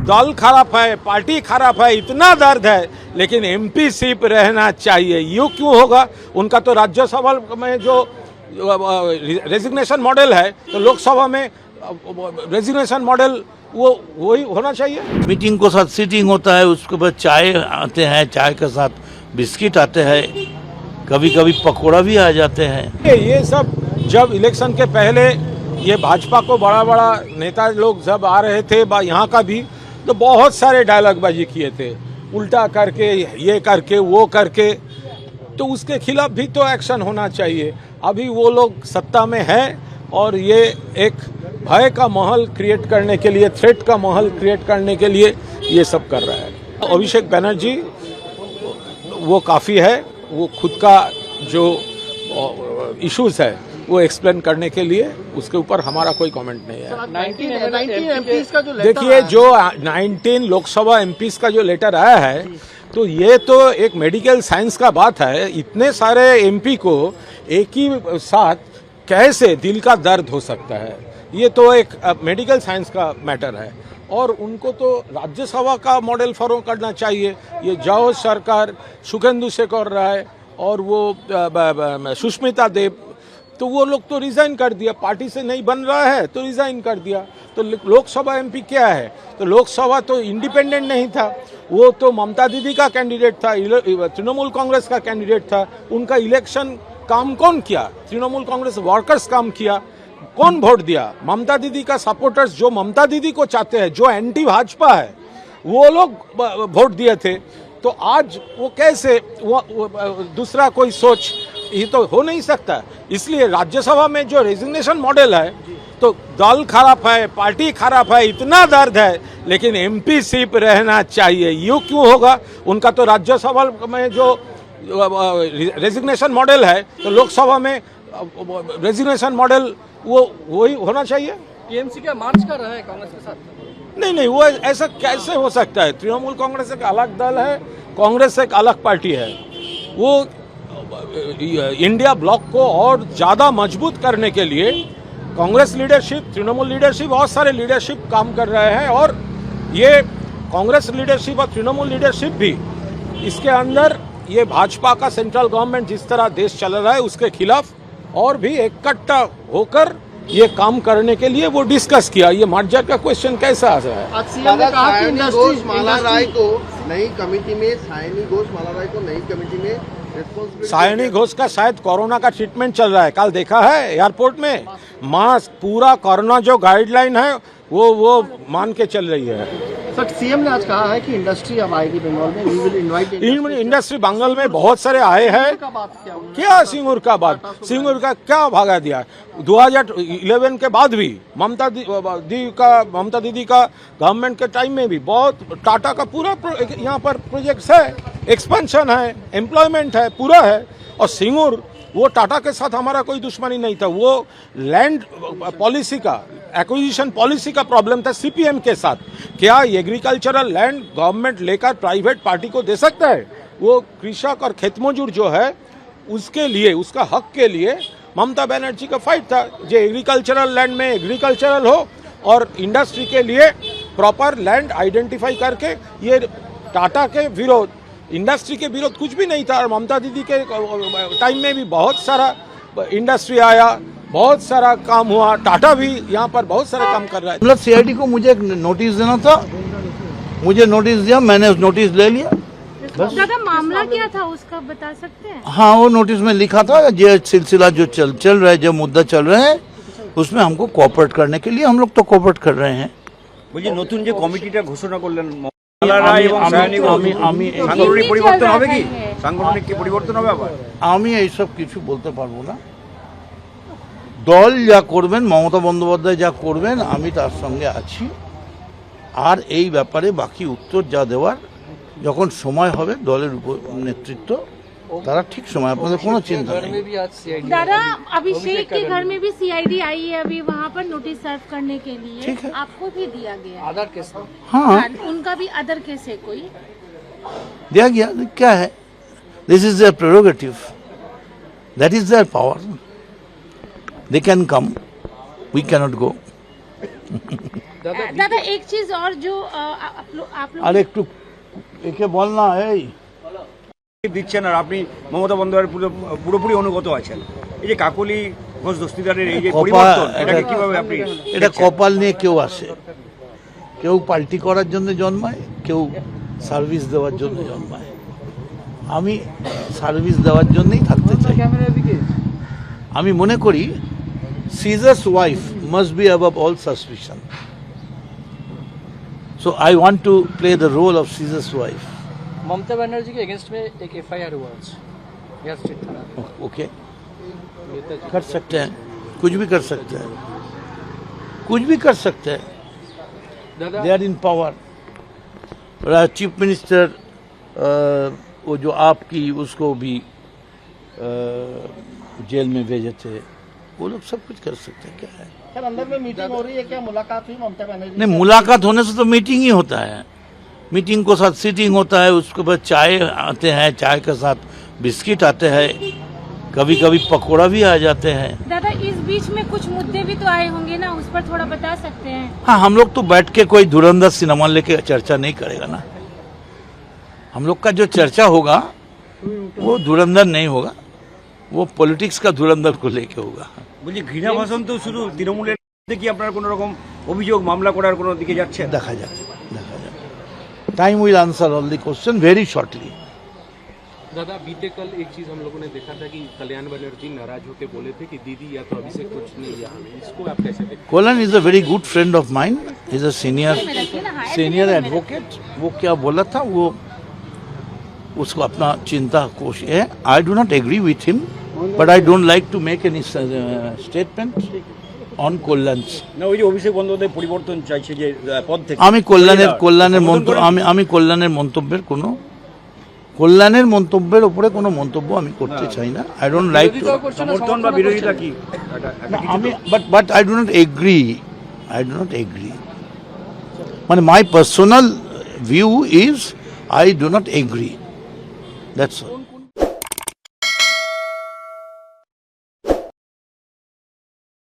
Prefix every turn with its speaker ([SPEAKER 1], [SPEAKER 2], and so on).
[SPEAKER 1] दल खराब है, पार्टी खराब है, इतना दर्द है, लेकिन एमपी सीट रहना चाहिए। यूँ क्यों होगा? उनका तो राज्यसभा में जो रेजिग्नेशन मॉडल है, तो लोकसभा में रेजिग्नेशन मॉडल वो वही होना चाहिए।
[SPEAKER 2] मीटिंग को साथ सीटिंग होता है, उसके बाद चाय आते हैं, चाय के साथ बिस्किट आते हैं, कभी कभी पकौड़ा भी आ जाते हैं।
[SPEAKER 1] ये सब जब इलेक्शन के पहले ये भाजपा को बड़ा बड़ा नेता लोग जब आ रहे थे, यहाँ का भी, तो बहुत सारे डायलॉग बाजी किए थे, उल्टा करके, ये करके, वो करके, तो उसके खिलाफ भी तो एक्शन होना चाहिए। अभी वो लोग सत्ता में है और ये एक भय का माहौल क्रिएट करने के लिए, थ्रेट का माहौल क्रिएट करने के लिए ये सब कर रहा है। अभिषेक बनर्जी वो काफ़ी है, वो खुद का जो इश्यूज है वो एक्सप्लेन करने के लिए, उसके ऊपर हमारा कोई कमेंट नहीं है।
[SPEAKER 3] 19 एमपीज़ का जो लेटर
[SPEAKER 1] देखिए, जो 19 लोकसभा एमपीज़ का जो लेटर आया है, तो ये तो एक मेडिकल साइंस का बात है। इतने सारे एमपी को एक ही साथ कैसे दिल का दर्द हो सकता है? ये तो एक मेडिकल साइंस का मैटर है और उनको तो राज्यसभा का मॉडल फॉलो करना चाहिए। ये जाओ सरकार सुखेंदु से कर रहा है और वो सुष्मिता देव, तो वो लोग तो रिजाइन कर दिया, पार्टी से नहीं बन रहा है तो रिजाइन कर दिया। तो लोकसभा एमपी क्या है? तो लोकसभा तो इंडिपेंडेंट नहीं था, वो तो ममता दीदी का कैंडिडेट था, तृणमूल कांग्रेस का कैंडिडेट था। उनका इलेक्शन काम कौन किया? तृणमूल कांग्रेस वर्कर्स काम किया। कौन वोट दिया? ममता दीदी का सपोर्टर्स, जो ममता दीदी को चाहते हैं, जो एंटी भाजपा है, वो लोग वोट दिए थे। तो आज वो कैसे वो दूसरा कोई सोच, ये तो हो नहीं सकता। इसलिए राज्यसभा में जो रेजिग्नेशन मॉडल है, तो दल खराब है, पार्टी खराब है, इतना दर्द है, लेकिन एमपी सीट रहना चाहिए। यूँ क्यों होगा? उनका तो राज्यसभा में जो रेजिग्नेशन मॉडल है, तो लोकसभा में रेजिग्नेशन मॉडल वो वही होना चाहिए।
[SPEAKER 3] टीएमसी क्या मार्च कर रहा है कांग्रेस के साथ?
[SPEAKER 1] नहीं, वो ऐसा कैसे हो सकता है? तृणमूल कांग्रेस एक अलग दल है, कांग्रेस एक अलग पार्टी है। वो इंडिया ब्लॉक को और ज़्यादा मजबूत करने के लिए कांग्रेस लीडरशिप, तृणमूल लीडरशिप, बहुत सारे लीडरशिप काम कर रहे हैं और ये कांग्रेस लीडरशिप और तृणमूल लीडरशिप भी इसके अंदर ये भाजपा का सेंट्रल गवर्नमेंट जिस तरह देश चल रहा है उसके खिलाफ और भी इकट्ठा होकर ये काम करने के लिए वो डिस्कस किया। ये मर्जर का क्वेश्चन कैसा आ रहा है?
[SPEAKER 3] आज सीएम ने कहा कि इंडस्ट्री
[SPEAKER 4] माला राय को नई कमेटी में, सायनी घोष माला राय को नई कमेटी में रिस्पॉन्सिबिलिटी।
[SPEAKER 1] सायनी घोष का शायद कोरोना का ट्रीटमेंट चल रहा है, कल देखा है एयरपोर्ट में मास्क, पूरा कोरोना जो गाइडलाइन है वो मान के चल रही है।
[SPEAKER 3] सर, सीएम ने आज कहा है कि इंडस्ट्री अब आएगी बंगाल में, we will invite
[SPEAKER 1] industry Bengal में बहुत सारे आए हैं। क्या सिंगूर का बात? सिंगूर का क्या भागा दिया? 2011 के बाद भी ममता दीदी का गवर्नमेंट के टाइम में भी बहुत टाटा का पूरा यहाँ पर प्रोजेक्ट्स है, एक्सपेंशन है, एम्प्लॉयमेंट है, पूरा है। और सिंगूर, वो टाटा के साथ हमारा कोई दुश्मनी नहीं था, वो लैंड पॉलिसी का, एक्विजिशन पॉलिसी का प्रॉब्लम था सीपीएम के साथ। क्या एग्रीकल्चरल लैंड गवर्नमेंट लेकर प्राइवेट पार्टी को दे सकता है? वो कृषक और खेतमजूर जो है उसके लिए, उसका हक के लिए ममता बनर्जी का फाइट था। जो एग्रीकल्चरल लैंड में एग्रीकल्चरल हो और इंडस्ट्री के लिए प्रॉपर लैंड आइडेंटिफाई करके, ये टाटा के विरोध, इंडस्ट्री के विरोध कुछ भी नहीं था। और ममता दीदी के टाइम में भी बहुत सारा इंडस्ट्री आया, बहुत सारा काम हुआ, टाटा भी यहाँ पर बहुत सारा काम कर रहा है।
[SPEAKER 2] मतलब सीआईडी को मुझे एक नोटिस देना था, मुझे नोटिस दिया, मैंने उस नोटिस ले लिया।
[SPEAKER 5] दादा, मामला क्या था उसका बता सकते हैं?
[SPEAKER 2] हाँ, वो नोटिस में लिखा था ये सिलसिला जो चल रहा है, जो मुद्दा चल रहे हैं, उसमें हमको कोऑपरेट करने के लिए हम लोग तो कोऑपरेट कर रहे हैं।
[SPEAKER 6] मुझे नतून जो कमिटीটা ঘোষণা করলেন,
[SPEAKER 2] সাংগঠনিক
[SPEAKER 6] পরিবর্তন হবে কি? সাংগঠনিক কি পরিবর্তন হবে আবার?
[SPEAKER 2] আমি এইসব কিছু বলতে পারবো না। দল যা করবেন, মমতা বন্দ্যোপাধ্যায় যা করবেন, আমি তার সঙ্গে আছি। আর এই ব্যাপারে বাকি উত্তর যা দেওয়ার যখন সময় হবে, দলের নেতৃত্ব तारा ठीक समय, आपको कोनो चिंता नहीं।
[SPEAKER 5] दादा, अभिषेक के घर में भी सीआईडी आई है अभी, वहाँ पर नोटिस सर्व करने के लिए।
[SPEAKER 2] ठीक है,
[SPEAKER 5] आपको भी दिया गया है?
[SPEAKER 3] Other case?
[SPEAKER 2] हाँ,
[SPEAKER 5] उनका भी अदर केस है कोई?
[SPEAKER 2] दिया गया। क्या है, this is their prerogative, that is their power, they can come, we can not go.
[SPEAKER 5] दादा एक चीज और जो आप लोग
[SPEAKER 2] আর একটু একে বল না এই
[SPEAKER 6] দিচ্ছেন আর আপনি মমতা বন্দ্যোপাধ্যায়ের পুরোপুরি অনুগত আছেন। এই যে কাকলি ঘোষ দস্তিদারের এই যে
[SPEAKER 2] কপাল,
[SPEAKER 6] পরিবর্তন, এটাকে কিভাবে আপনি
[SPEAKER 2] এটা কপাল নিয়ে কেউ আসে, কেউ পাল্টি করার জন্য জন্মায়, কেউ সার্ভিস দেওয়ার জন্য জন্মায়। আমি সার্ভিস দেওয়ার জন্যই থাকতে চাই। আমি মনে করি Caesar's wife must be above all suspicion, so I want to play the role of Caesar's wife.
[SPEAKER 7] Mamata Banerjee के अगेंस्ट में एक एफआईआर हुआ यहाँ स्ट्रीट थाना
[SPEAKER 2] ओके, कर सकते हैं, कुछ भी कर सकते हैं, कुछ भी कर सकते हैं। They are in power. Chief minister वो जो आपकी उसको भी जेल में भेजे थे, वो लोग सब कुछ कर सकते हैं। क्या है
[SPEAKER 3] सर, अंदर में मीटिंग हो रही है, क्या मुलाकात हुई ममता बनर्जी?
[SPEAKER 2] नहीं, मुलाकात होने से तो मीटिंग ही होता है। मीटिंग को साथ सीटिंग होता है, उसके बाद चाय आते हैं, चाय के साथ बिस्किट आते हैं, कभी कभी पकौड़ा भी आ जाते हैं।
[SPEAKER 5] दादा इस बीच में कुछ मुद्दे भी तो आए होंगे ना, उस पर थोड़ा बता सकते हैं?
[SPEAKER 2] हाँ, हम लोग तो बैठ के कोई धुरंधर सिनेमा लेके चर्चा नहीं करेगा ना। हम लोग का जो चर्चा होगा वो धुरंधर नहीं होगा, वो पॉलिटिक्स का धुरंधर को लेके होगा।
[SPEAKER 6] বলছি ঘৃণা ভাষণ তো শুধু তৃণমূলের মধ্যে কি আপনার কোনো রকম অভিযোগ মামলা করার কোনো দিকে যাচ্ছে?
[SPEAKER 2] देखा जाए, देखा जाए। Time will answer all the question very shortly.
[SPEAKER 8] दादा बीते कल एक चीज हम लोगों ने देखा था कि कल्याण बनर्जी नाराज होकर बोले थे कि दीदी या तो अभी से कुछ नहीं यहाँ में, इसको आप कैसे देखते हैं?
[SPEAKER 2] Colon is a very good friend of mind, is a senior advocate. वो क्या बोला था, वो उसको अपना चिंता कोश है। I do not agree with him, but I don't like to make any statement on Kalyan.
[SPEAKER 6] না, ওই যে অভিষেক বন্দ্যোপাধ্যায় পরিবর্তন চাইছে যে পদ থেকে,
[SPEAKER 2] আমি কল্যাণের মন্তব্যের উপরে কোনো মন্তব্য আমি করতে চাই না। আই ডোন্ট লাইক টু
[SPEAKER 6] সমর্থন বা বিরোধিতা কি
[SPEAKER 2] আমি but I do not agree, মানে my personal view is I do not agree, that's all.